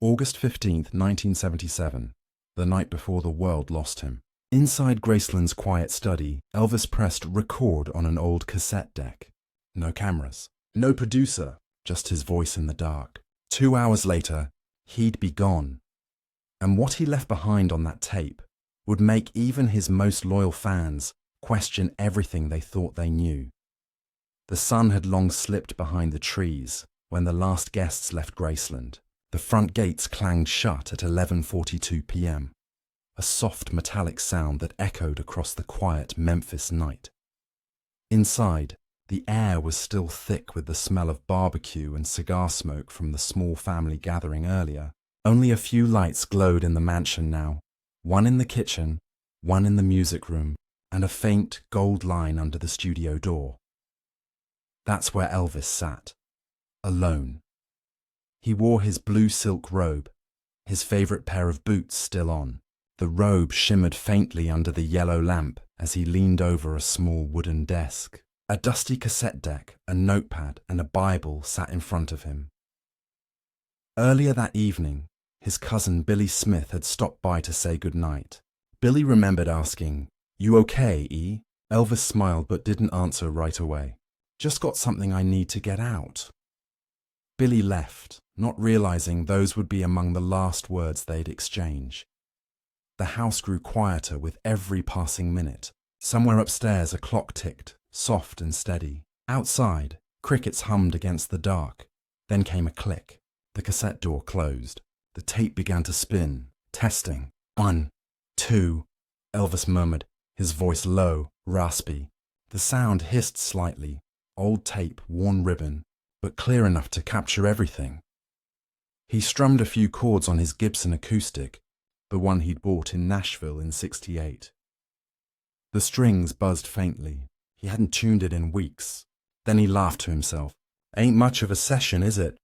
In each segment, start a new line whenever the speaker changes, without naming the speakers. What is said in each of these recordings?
August 15th, 1977, the night before the world lost him. Inside Graceland's quiet study, Elvis pressed record on an old cassette deck. No cameras, no producer, just his voice in the dark. 2 hours later, he'd be gone. And what he left behind on that tape would make even his most loyal fans question everything they thought they knew. The sun had long slipped behind the trees when the last guests left Graceland. The front gates clanged shut at 11:42 p.m., a soft metallic sound that echoed across the quiet Memphis night. Inside, the air was still thick with the smell of barbecue and cigar smoke from the small family gathering earlier. Only a few lights glowed in the mansion now, one in the kitchen, one in the music room, and a faint gold line under the studio door. That's where Elvis sat, alone. He wore his blue silk robe, his favorite pair of boots still on. The robe shimmered faintly under the yellow lamp as he leaned over a small wooden desk. A dusty cassette deck, a notepad, and a Bible sat in front of him. Earlier that evening, his cousin Billy Smith had stopped by to say goodnight. Billy remembered asking, "You okay, E?" Elvis smiled but didn't answer right away. "Just got something I need to get out." Billy left, not realizing those would be among the last words they'd exchange. The house grew quieter with every passing minute. Somewhere upstairs a clock ticked, soft and steady. Outside, crickets hummed against the dark. Then came a click. The cassette door closed. The tape began to spin. Testing. 1, 2, Elvis murmured, his voice low, raspy. The sound hissed slightly. Old tape, worn ribbon, but clear enough to capture everything. He strummed a few chords on his Gibson acoustic, the one he'd bought in Nashville in '68. The strings buzzed faintly. He hadn't tuned it in weeks. Then he laughed to himself. "Ain't much of a session, is it?"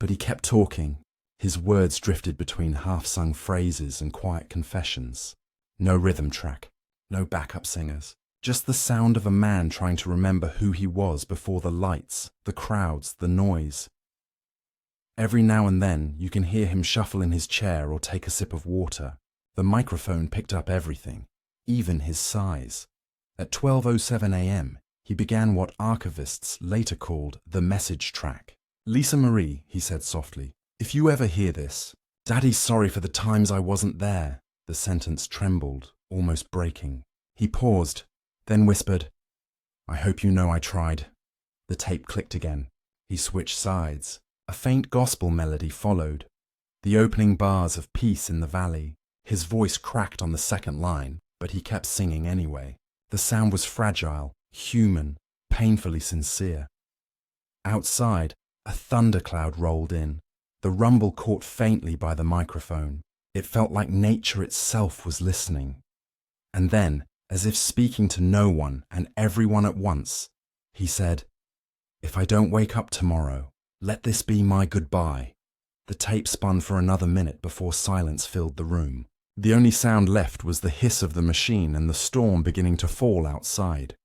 But he kept talking. His words drifted between half-sung phrases and quiet confessions. No rhythm track, no backup singers. Just the sound of a man trying to remember who he was before the lights, the crowds, the noise. Every now and then you can hear him shuffle in his chair or take a sip of water. The microphone picked up everything, even his sighs. At 12:07 a.m., he began what archivists later called the message track. "Lisa Marie," he said softly, "if you ever hear this, Daddy's sorry for the times I wasn't there." The sentence trembled, almost breaking. He paused, then whispered, "I hope you know I tried." The tape clicked again. He switched sides. A faint gospel melody followed. The opening bars of Peace in the Valley. His voice cracked on the second line, but he kept singing anyway. The sound was fragile, human, painfully sincere. Outside, a thundercloud rolled in. The rumble caught faintly by the microphone. It felt like nature itself was listening. And then, as if speaking to no one and everyone at once, he said, "If I don't wake up tomorrow, let this be my goodbye." The tape spun for another minute before silence filled the room. The only sound left was the hiss of the machine and the storm beginning to fall outside.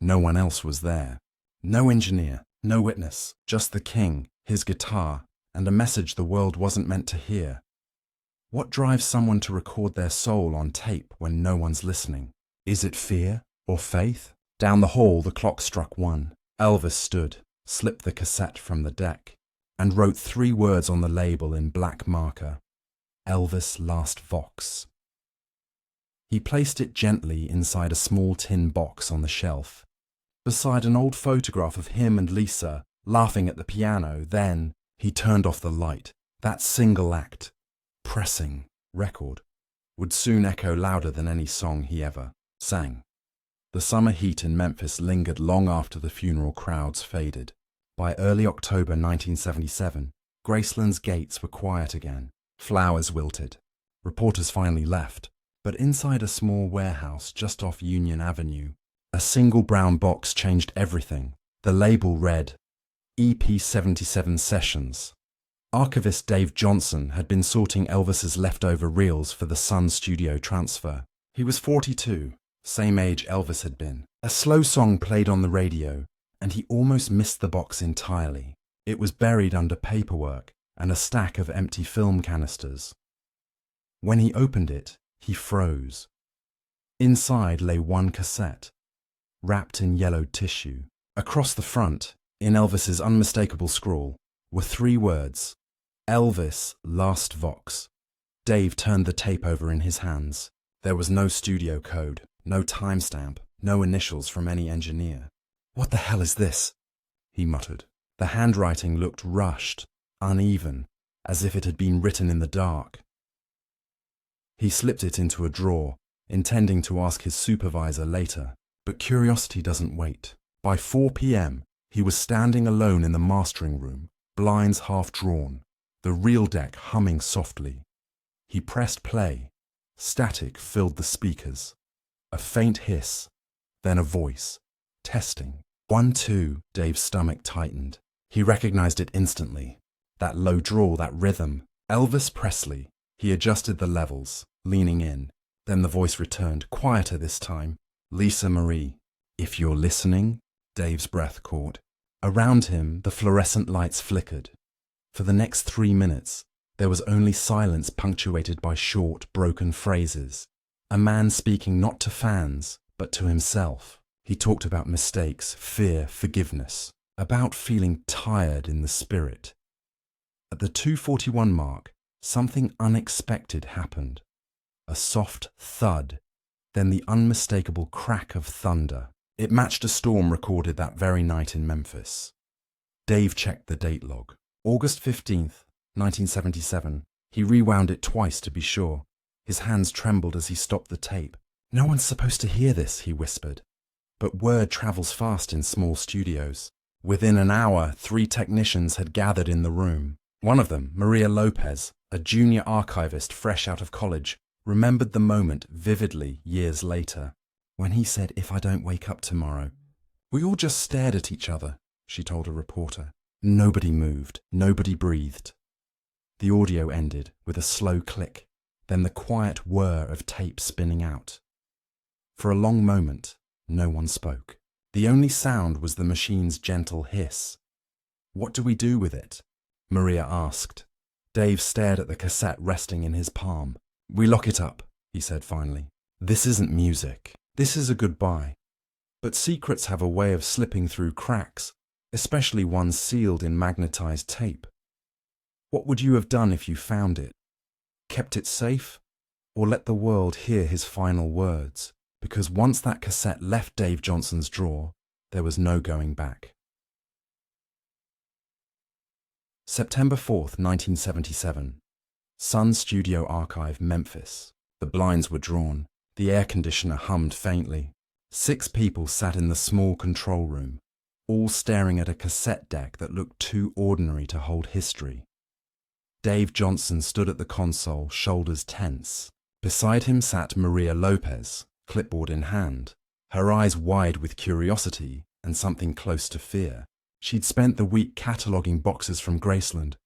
No one else was there. No engineer, no witness, just the king, his guitar, and a message the world wasn't meant to hear. What drives someone to record their soul on tape when no one's listening? Is it fear or faith? Down the hall, the clock struck 1. Elvis stood, slipped the cassette from the deck, and wrote 3 words on the label in black marker. Elvis Last Vox. He placed it gently inside a small tin box on the shelf, beside an old photograph of him and Lisa laughing at the piano. Then he turned off the light. That single act, pressing record, would soon echo louder than any song he ever sang. The summer heat in Memphis lingered long after the funeral crowds faded. By early October 1977, Graceland's gates were quiet again. Flowers wilted. Reporters finally left, but inside a small warehouse just off Union Avenue, a single brown box changed everything. The label read, EP 77 Sessions. Archivist Dave Johnson had been sorting Elvis's leftover reels for the Sun studio transfer. He was 42, same age Elvis had been. A slow song played on the radio, and he almost missed the box entirely. It was buried under paperwork, and a stack of empty film canisters. When he opened it, he froze. Inside lay one cassette, wrapped in yellowed tissue. Across the front, in Elvis's unmistakable scrawl, were 3 words: Elvis Last Vox. Dave turned the tape over in his hands. There was no studio code, no timestamp, no initials from any engineer. "What the hell is this?" he muttered. The handwriting looked rushed, uneven, as if it had been written in the dark. He slipped it into a drawer, intending to ask his supervisor later, but curiosity doesn't wait. By 4 p.m., he was standing alone in the mastering room, blinds half drawn, the reel deck humming softly. He pressed play. Static filled the speakers. A faint hiss, then a voice. Testing. 1, 2. Dave's stomach tightened. He recognized it instantly. That low drawl, that rhythm. Elvis Presley. He adjusted the levels, leaning in. Then the voice returned, quieter this time. "Lisa Marie, if you're listening," Dave's breath caught. Around him, the fluorescent lights flickered. For the next 3 minutes, there was only silence punctuated by short, broken phrases. A man speaking not to fans, but to himself. He talked about mistakes, fear, forgiveness, about feeling tired in the spirit. At the 2:41 mark, something unexpected happened. A soft thud, then the unmistakable crack of thunder. It matched a storm recorded that very night in Memphis. Dave checked the date log. August 15th, 1977. He rewound it twice to be sure. His hands trembled as he stopped the tape. "No one's supposed to hear this," he whispered. But word travels fast in small studios. Within an hour, 3 technicians had gathered in the room. One of them, Maria Lopez, a junior archivist fresh out of college, remembered the moment vividly years later. When he said, "If I don't wake up tomorrow." "We all just stared at each other," she told a reporter. Nobody moved, nobody breathed. The audio ended with a slow click, then the quiet whir of tape spinning out. For a long moment, no one spoke. The only sound was the machine's gentle hiss. "What do we do with it?" Maria asked. Dave stared at the cassette resting in his palm. "We lock it up," he said finally. "This isn't music. This is a goodbye. But secrets have a way of slipping through cracks, especially ones sealed in magnetized tape. What would you have done if you found it? Kept it safe? Or let the world hear his final words? Because once that cassette left Dave Johnson's drawer, there was no going back." September 4th, 1977. Sun Studio Archive, Memphis. The blinds were drawn. The air conditioner hummed faintly. 6 people sat in the small control room, all staring at a cassette deck that looked too ordinary to hold history. Dave Johnson stood at the console, shoulders tense. Beside him sat Maria Lopez, clipboard in hand, her eyes wide with curiosity and something close to fear. She'd spent the week cataloguing boxes from Graceland,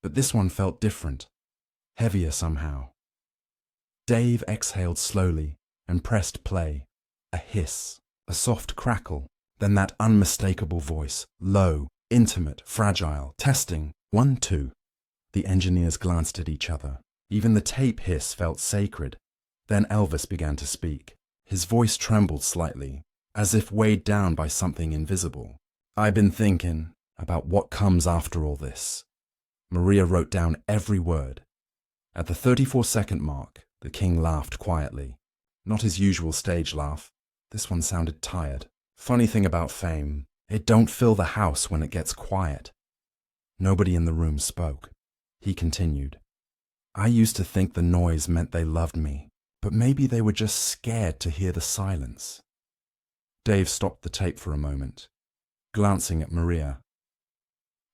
but this one felt different, heavier somehow. Dave exhaled slowly and pressed play. A hiss, a soft crackle, then that unmistakable voice, low, intimate, fragile. Testing. 1, 2. The engineers glanced at each other. Even the tape hiss felt sacred. Then Elvis began to speak. His voice trembled slightly, as if weighed down by something invisible. "I've been thinking about what comes after all this." Maria wrote down every word. At the 34-second mark, the king laughed quietly. Not his usual stage laugh. This one sounded tired. "Funny thing about fame, it don't fill the house when it gets quiet." Nobody in the room spoke. He continued. "I used to think the noise meant they loved me, but maybe they were just scared to hear the silence." Dave stopped the tape for a moment, glancing at Maria.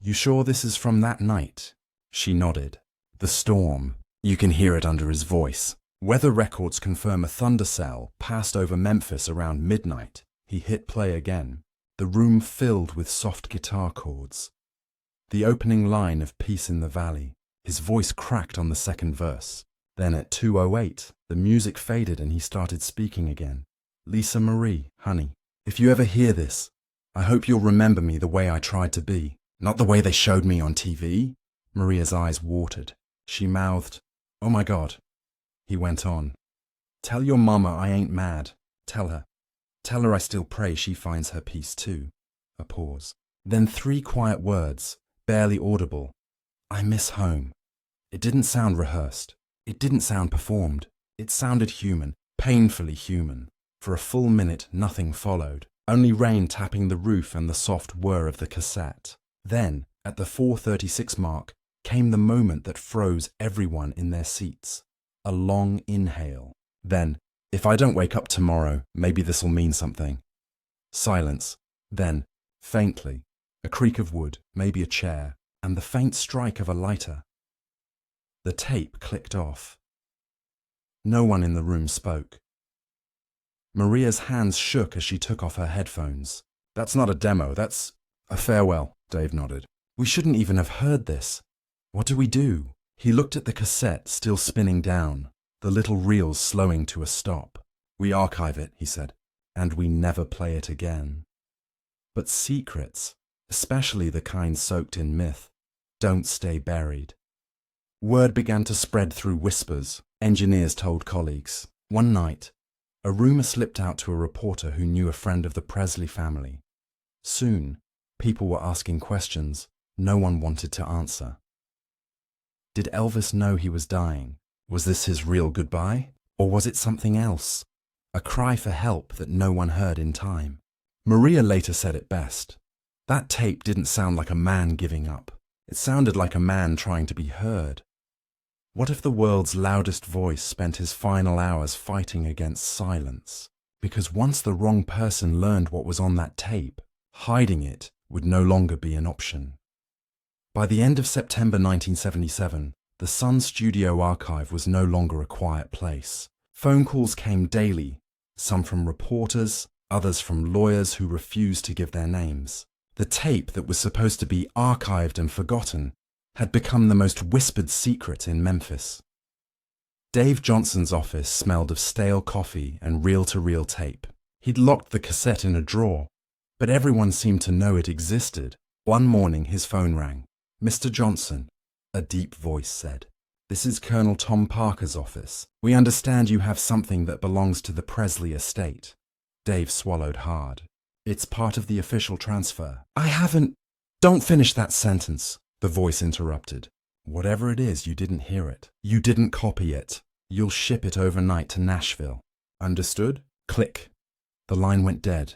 "You sure this is from that night?" She nodded. "The storm. You can hear it under his voice. Weather records confirm a thunder cell passed over Memphis around midnight." He hit play again. The room filled with soft guitar chords. The opening line of Peace in the Valley. His voice cracked on the second verse. Then at 2:08, the music faded and he started speaking again. "Lisa Marie, honey, if you ever hear this, I hope you'll remember me the way I tried to be, not the way they showed me on TV." Maria's eyes watered. She mouthed, "Oh my God." He went on, "Tell your mama I ain't mad. Tell her. Tell her I still pray she finds her peace too." A pause. Then 3 quiet words, barely audible. "I miss home." It didn't sound rehearsed. It didn't sound performed. It sounded human, painfully human. For a full minute, nothing followed. Only rain tapping the roof and the soft whir of the cassette. Then, at the 4:36 mark, came the moment that froze everyone in their seats. A long inhale. Then, "If I don't wake up tomorrow, maybe this'll mean something." Silence. Then, faintly, a creak of wood, maybe a chair, and the faint strike of a lighter. The tape clicked off. No one in the room spoke. Maria's hands shook as she took off her headphones. "That's not a demo, that's a farewell," Dave nodded. "We shouldn't even have heard this. What do we do?" He looked at the cassette still spinning down, the little reels slowing to a stop. "We archive it," he said, "and we never play it again." But secrets, especially the kind soaked in myth, don't stay buried. Word began to spread through whispers, engineers told colleagues. One night, a rumor slipped out to a reporter who knew a friend of the Presley family. Soon, people were asking questions no one wanted to answer. Did Elvis know he was dying? Was this his real goodbye? Or was it something else? A cry for help that no one heard in time. Maria later said it best. That tape didn't sound like a man giving up. It sounded like a man trying to be heard. What if the world's loudest voice spent his final hours fighting against silence? Because once the wrong person learned what was on that tape, hiding it would no longer be an option. By the end of September 1977, the Sun Studio archive was no longer a quiet place. Phone calls came daily, some from reporters, others from lawyers who refused to give their names. The tape that was supposed to be archived and forgotten had become the most whispered secret in Memphis. Dave Johnson's office smelled of stale coffee and reel-to-reel tape. He'd locked the cassette in a drawer, but everyone seemed to know it existed. One morning his phone rang. "Mr. Johnson," a deep voice said. "This is Colonel Tom Parker's office. We understand you have something that belongs to the Presley estate." Dave swallowed hard. "It's part of the official transfer." "I haven't—" "Don't finish that sentence," the voice interrupted. "Whatever it is, you didn't hear it. You didn't copy it. You'll ship it overnight to Nashville. Understood?" Click. The line went dead.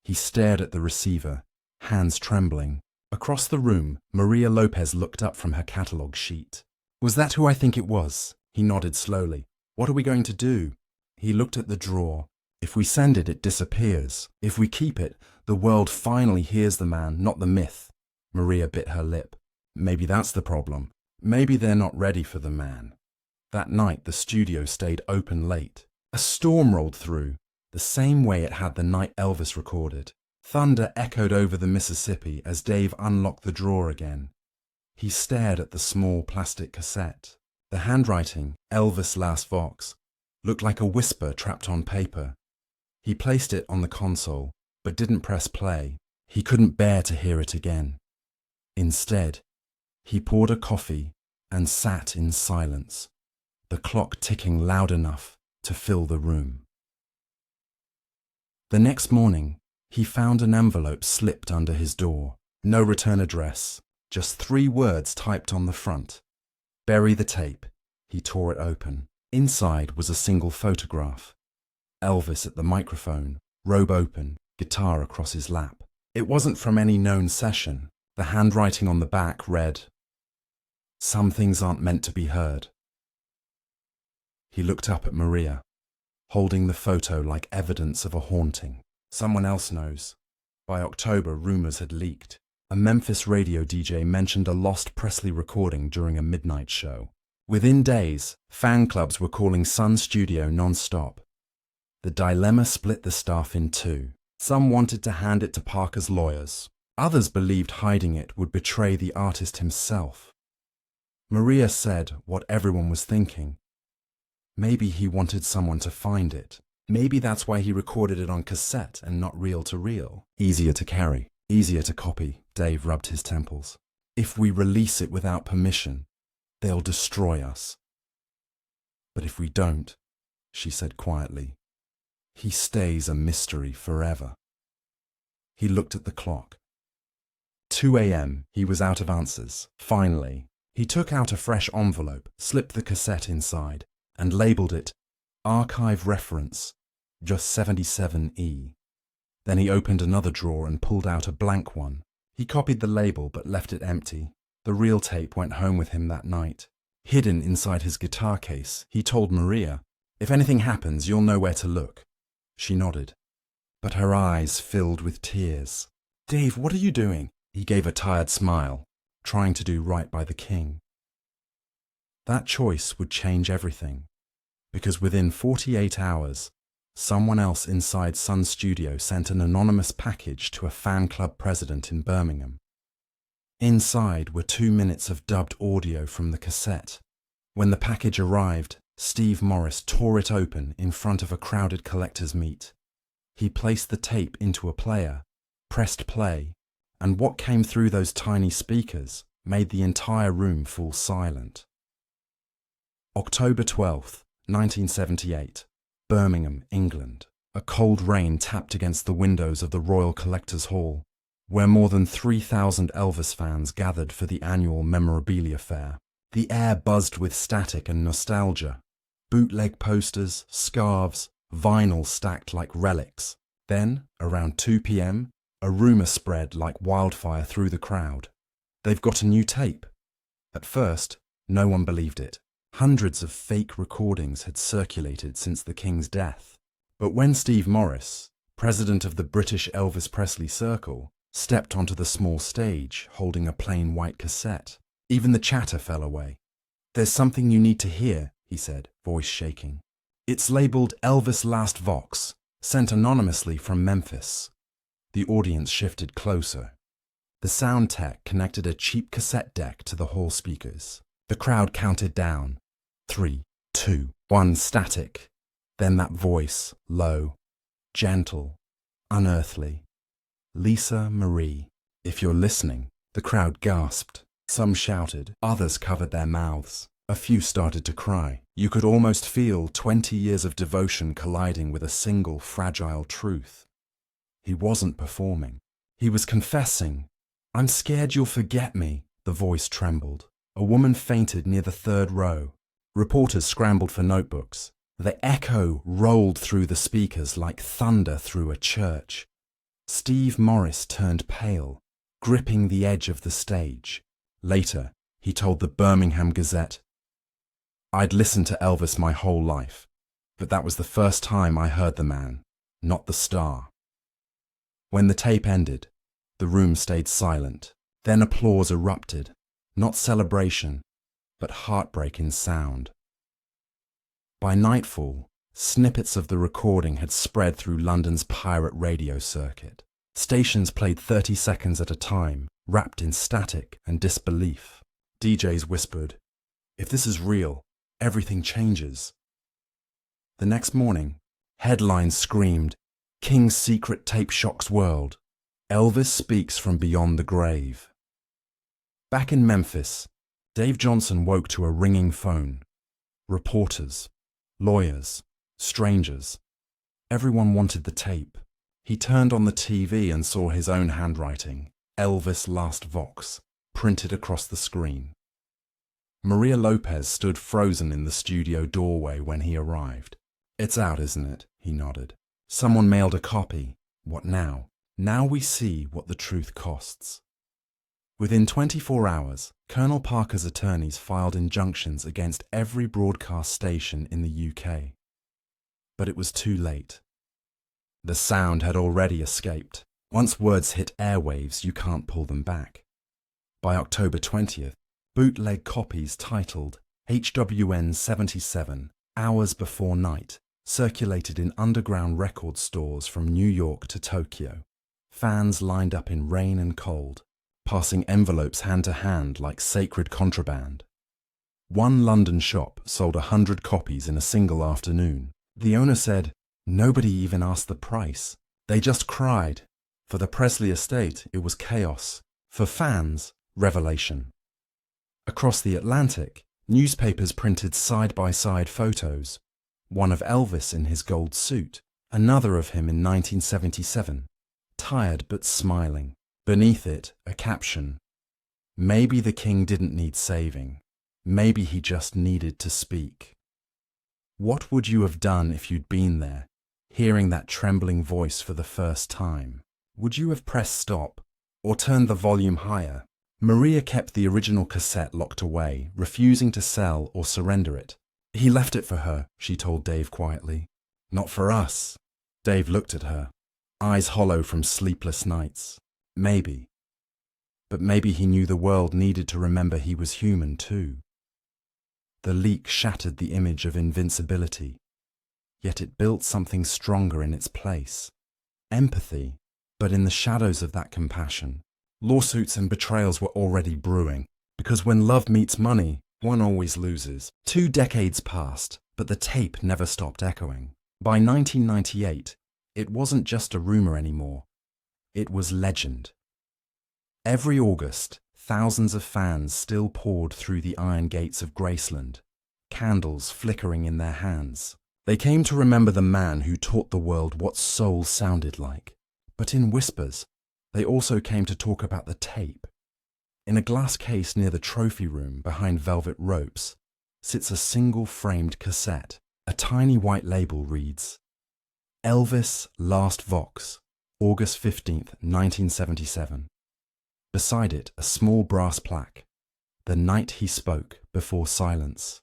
He stared at the receiver, hands trembling. Across the room, Maria Lopez looked up from her catalogue sheet. "Was that who I think it was?" He nodded slowly. "What are we going to do?" He looked at the drawer. "If we send it, it disappears. If we keep it, the world finally hears the man, not the myth." Maria bit her lip. Maybe that's the problem. Maybe they're not ready for the man. That night, the studio stayed open late. A storm rolled through, the same way it had the night Elvis recorded. Thunder echoed over the Mississippi as Dave unlocked the drawer again. He stared at the small plastic cassette. The handwriting, "Elvis Last Vox," looked like a whisper trapped on paper. He placed it on the console, but didn't press play. He couldn't bear to hear it again. Instead, he poured a coffee and sat in silence, the clock ticking loud enough to fill the room. The next morning, he found an envelope slipped under his door. No return address, just 3 words typed on the front. "Bury the tape." He tore it open. Inside was a single photograph. Elvis at the microphone, robe open, guitar across his lap. It wasn't from any known session. The handwriting on the back read, "Some things aren't meant to be heard." He looked up at Maria, holding the photo like evidence of a haunting. Someone else knows. By October, rumors had leaked. A Memphis radio DJ mentioned a lost Presley recording during a midnight show. Within days, fan clubs were calling Sun Studio non-stop. The dilemma split the staff in 2. Some wanted to hand it to Parker's lawyers. Others believed hiding it would betray the artist himself. Maria said what everyone was thinking. Maybe he wanted someone to find it. Maybe that's why he recorded it on cassette and not reel-to-reel. Easier to carry, easier to copy. Dave rubbed his temples. If we release it without permission, they'll destroy us. But if we don't, she said quietly, he stays a mystery forever. He looked at the clock. 2 a.m. He was out of answers. Finally, he took out a fresh envelope, slipped the cassette inside, and labelled it Archive Reference, just 77E. Then he opened another drawer and pulled out a blank one. He copied the label but left it empty. The real tape went home with him that night. Hidden inside his guitar case, he told Maria, "If anything happens, you'll know where to look." She nodded, but her eyes filled with tears. "Dave, what are you doing?" He gave a tired smile, trying to do right by the king. That choice would change everything, because within 48 hours, someone else inside Sun Studio sent an anonymous package to a fan club president in Birmingham. Inside were 2 minutes of dubbed audio from the cassette. When the package arrived, Steve Morris tore it open in front of a crowded collector's meet. He placed the tape into a player, pressed play, and what came through those tiny speakers made the entire room fall silent. October 12th, 1978, Birmingham, England. A cold rain tapped against the windows of the Royal Collectors' Hall, where more than 3,000 Elvis fans gathered for the annual memorabilia fair. The air buzzed with static and nostalgia. Bootleg posters, scarves, vinyl stacked like relics. Then, around 2 p.m, a rumour spread like wildfire through the crowd. "They've got a new tape." At first, no one believed it. Hundreds of fake recordings had circulated since the King's death. But when Steve Morris, president of the British Elvis Presley Circle, stepped onto the small stage holding a plain white cassette, even the chatter fell away. "There's something you need to hear," he said, voice shaking. "It's labelled Elvis Last Vox, sent anonymously from Memphis." The audience shifted closer. The sound tech connected a cheap cassette deck to the hall speakers. The crowd counted down. 3, 2, 1, static. Then that voice, low, gentle, unearthly. "Lisa Marie, if you're listening." The crowd gasped. Some shouted, others covered their mouths. A few started to cry. You could almost feel 20 years of devotion colliding with a single fragile truth. He wasn't performing. He was confessing. "I'm scared you'll forget me." The voice trembled. A woman fainted near the third row. Reporters scrambled for notebooks. The echo rolled through the speakers like thunder through a church. Steve Morris turned pale, gripping the edge of the stage. Later, he told the Birmingham Gazette, "I'd listened to Elvis my whole life, but that was the first time I heard the man, not the star." When the tape ended, the room stayed silent. Then applause erupted, not celebration, but heartbreak in sound. By nightfall, snippets of the recording had spread through London's pirate radio circuit. Stations played 30 seconds at a time, wrapped in static and disbelief. DJs whispered, "If this is real, everything changes." The next morning, headlines screamed, "King's secret tape shocks world. Elvis speaks from beyond the grave." Back in Memphis, Dave Johnson woke to a ringing phone. Reporters, lawyers, strangers. Everyone wanted the tape. He turned on the TV and saw his own handwriting, Elvis Last Vox, printed across the screen. Maria Lopez stood frozen in the studio doorway when he arrived. "It's out, isn't it?" He nodded. "Someone mailed a copy. What now?" "Now we see what the truth costs." Within 24 hours, Colonel Parker's attorneys filed injunctions against every broadcast station in the UK. But it was too late. The sound had already escaped. Once words hit airwaves, you can't pull them back. By October 20th, bootleg copies titled HWN 77, Hours Before Night, circulated in underground record stores from New York to Tokyo. Fans lined up in rain and cold, passing envelopes hand to hand like sacred contraband. One London shop sold 100 copies in a single afternoon. The owner said, "Nobody even asked the price. They just cried." For the Presley estate, it was chaos. For fans, revelation. Across the Atlantic, newspapers printed side-by-side photos, one of Elvis in his gold suit, another of him in 1977, tired but smiling. Beneath it, a caption: "Maybe the king didn't need saving. Maybe he just needed to speak." What would you have done if you'd been there, hearing that trembling voice for the first time? Would you have pressed stop or turned the volume higher? Maria kept the original cassette locked away, refusing to sell or surrender it. "He left it for her," she told Dave quietly. "Not for us." Dave looked at her, eyes hollow from sleepless nights. Maybe. But maybe he knew the world needed to remember he was human too. The leak shattered the image of invincibility, yet it built something stronger in its place. Empathy, but in the shadows of that compassion, lawsuits and betrayals were already brewing, because when love meets money, one always loses. 2 decades passed, but the tape never stopped echoing. By 1998, it wasn't just a rumor anymore. It was legend. Every August, thousands of fans still poured through the iron gates of Graceland, candles flickering in their hands. They came to remember the man who taught the world what soul sounded like. But in whispers, they also came to talk about the tape. In a glass case near the trophy room behind velvet ropes sits a single framed cassette. A tiny white label reads, "Elvis Last Vox, August 15th, 1977. Beside it, a small brass plaque, "The night he spoke before silence."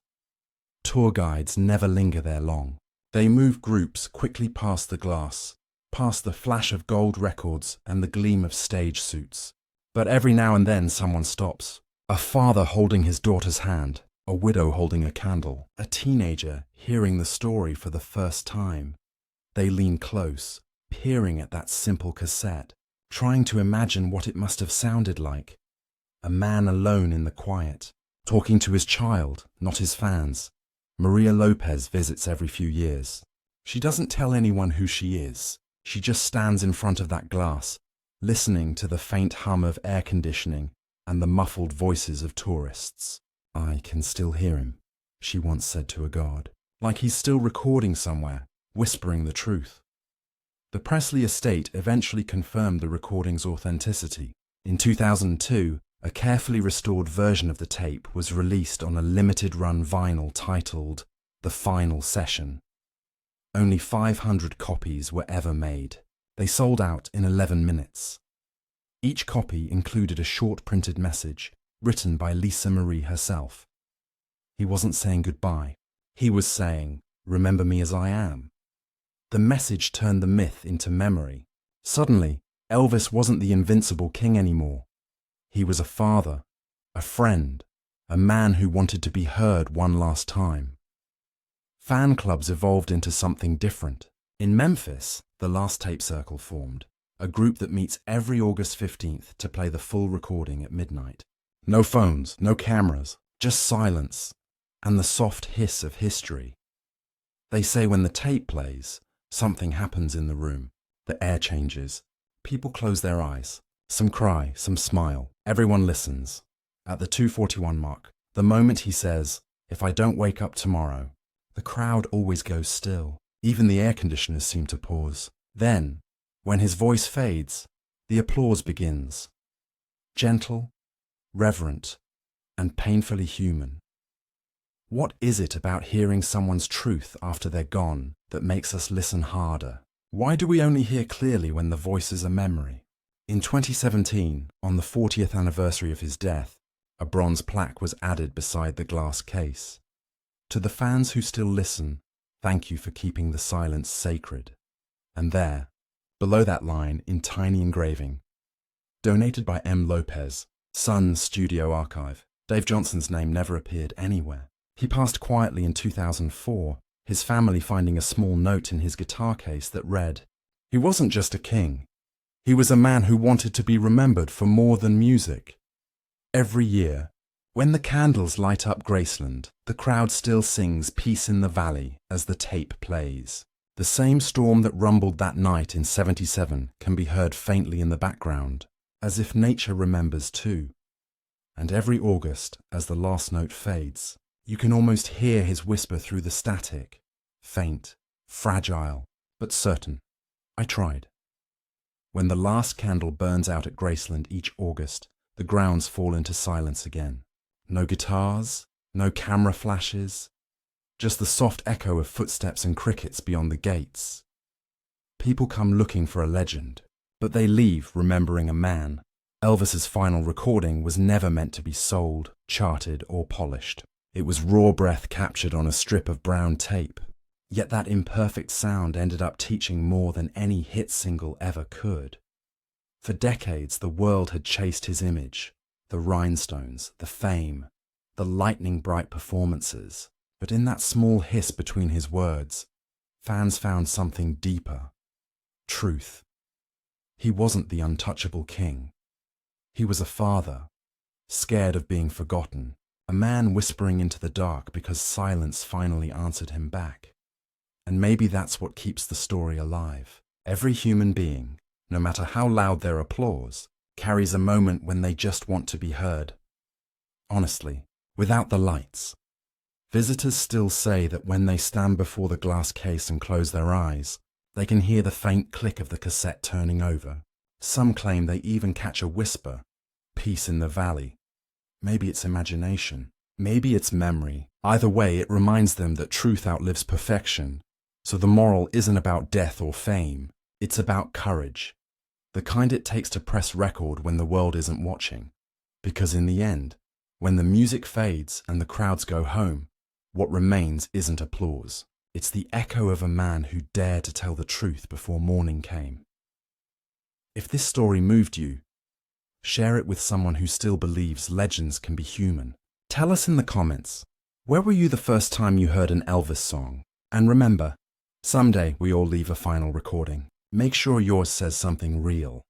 Tour guides never linger there long. They move groups quickly past the glass, past the flash of gold records and the gleam of stage suits. But every now and then someone stops. A father holding his daughter's hand, a widow holding a candle, a teenager hearing the story for the first time. They lean close, peering at that simple cassette, trying to imagine what it must have sounded like. A man alone in the quiet, talking to his child, not his fans. Maria Lopez visits every few years. She doesn't tell anyone who she is. She just stands in front of that glass, listening to the faint hum of air conditioning and the muffled voices of tourists. "I can still hear him," she once said to a guard, like he's still recording somewhere, whispering the truth. The Presley estate eventually confirmed the recording's authenticity. In 2002, a carefully restored version of the tape was released on a limited-run vinyl titled The Final Session. Only 500 copies were ever made. They sold out in 11 minutes. Each copy included a short printed message written by Lisa Marie herself. He wasn't saying goodbye. He was saying, "Remember me as I am." The message turned the myth into memory. Suddenly, Elvis wasn't the invincible king anymore. He was a father, a friend, a man who wanted to be heard one last time. Fan clubs evolved into something different. In Memphis, the Last Tape Circle formed, a group that meets every August 15th to play the full recording at midnight. No phones, no cameras, just silence and the soft hiss of history. They say when the tape plays, something happens in the room. The air changes. People close their eyes. Some cry, some smile. Everyone listens. At the 2:41 mark, the moment he says, "If I don't wake up tomorrow," the crowd always goes still. Even the air conditioners seem to pause. Then, when his voice fades, the applause begins. Gentle, reverent, and painfully human. What is it about hearing someone's truth after they're gone that makes us listen harder? Why do we only hear clearly when the voice is a memory? In 2017, on the 40th anniversary of his death, a bronze plaque was added beside the glass case. To the fans who still listen, thank you for keeping the silence sacred. And there, below that line in tiny engraving, donated by M. Lopez, Sun's Studio Archive. Dave Johnson's name never appeared anywhere. He passed quietly in 2004, his family finding a small note in his guitar case that read, "He wasn't just a king. He was a man who wanted to be remembered for more than music." Every year, when the candles light up Graceland, the crowd still sings Peace in the Valley as the tape plays. The same storm that rumbled that night in 77 can be heard faintly in the background, as if nature remembers too. And every August, as the last note fades, you can almost hear his whisper through the static, faint, fragile, but certain. I tried. When the last candle burns out at Graceland each August, the grounds fall into silence again. No guitars, no camera flashes, just the soft echo of footsteps and crickets beyond the gates. People come looking for a legend, but they leave remembering a man. Elvis's final recording was never meant to be sold, charted, or polished. It was raw breath captured on a strip of brown tape. Yet that imperfect sound ended up teaching more than any hit single ever could. For decades, the world had chased his image, the rhinestones, the fame, the lightning-bright performances. But in that small hiss between his words, fans found something deeper. Truth. He wasn't the untouchable king. He was a father, scared of being forgotten, a man whispering into the dark because silence finally answered him back. And maybe that's what keeps the story alive. Every human being, no matter how loud their applause, carries a moment when they just want to be heard. Honestly, without the lights. Visitors still say that when they stand before the glass case and close their eyes, they can hear the faint click of the cassette turning over. Some claim they even catch a whisper, peace in the valley. Maybe it's imagination. Maybe it's memory. Either way, it reminds them that truth outlives perfection. So the moral isn't about death or fame. It's about courage. The kind it takes to press record when the world isn't watching. Because in the end, when the music fades and the crowds go home, what remains isn't applause. It's the echo of a man who dared to tell the truth before morning came. If this story moved you, share it with someone who still believes legends can be human. Tell us in the comments, where were you the first time you heard an Elvis song? And remember, someday we all leave a final recording. Make sure yours says something real.